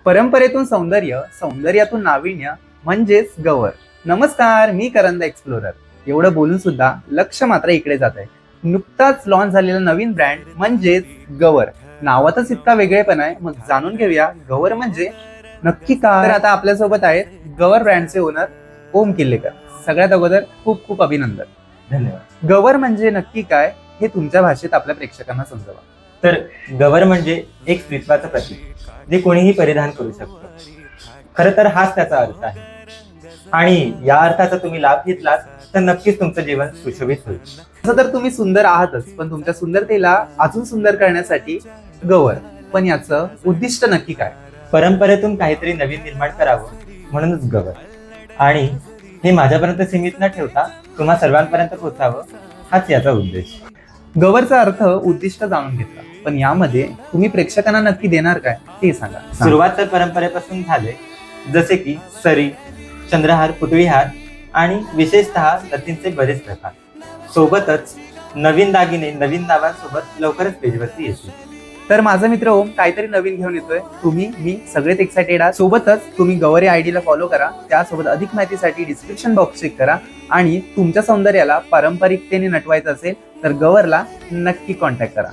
परंपरेतून सौंदर्य, सौंदर्यातून नाविन्य म्हणजेच गवर. नमस्कार, मी करंदा एक्सप्लोरर. एवढं बोलून सुद्धा लक्ष मात्र इकडे जात आहे. नुकताच लॉन्च झालेला नवीन ब्रँड म्हणजेच गवर. नावातच इतका वेगळेपणा आहे, मग जाणून घेऊया गवर म्हणजे नक्की काय. तर आता आपल्यासोबत आहेत गवर ब्रँडचे ओनर ओम किल्लेकर. सगळ्यात अगोदर खूप खूप अभिनंदन. धन्यवाद. गवर म्हणजे नक्की काय हे तुमच्या भाषेत आपल्या प्रेक्षकांना समजावा. तर गवर म्हणजे एक स्त्रीत्वाचं प्रतीक जे कोणीही परिधान करू शकतो. खरं तर हाच त्याचा अर्थ आहे आणि या अर्थाचा तुम्ही लाभ घेतलात तर नक्कीच तुमचं जीवन सुशोभित होईल. तसं तर तुम्ही सुंदर आहातच, पण तुमच्या सुंदरतेला अजून सुंदर करण्यासाठी गवर. पण याचं उद्दिष्ट नक्की काय? परंपरेतून काहीतरी नवीन निर्माण करावं म्हणूनच गवर. आणि हे माझ्यापर्यंत सीमित न ठेवता तुम्हा सर्वांपर्यंत पोहोचावं हाच याचा उद्देश. गवरचा अर्थ उद्दिष्ट जाणून घेतला, पण यामध्ये तुम्ही प्रेक्षकांना नक्की देणार काय ते सांगा. सुरुवात तर परंपरेपासून झाले, जसे की सरी, चंद्रहार, पुतळीहार आणि विशेषतः लतींचे बरेच प्रकार. सोबतच नवीन दागिने नवीन नावांसोबत लवकरच पेजवरती येतील. तर माझा मित्र ओम काहीतरी नवीन घेऊन येतोय. मी सगळेच एक्साइटेड आहात. सोबतच तुम्ही गवर या आयडीला फॉलो करा. त्यासोबत अधिक माहितीसाठी डिस्क्रिप्शन बॉक्स चेक करा. आणि तुमच्या सौंदर्याला पारंपरिकतेने नटवायचं असेल तर गवरला नक्की कॉन्टॅक्ट करा.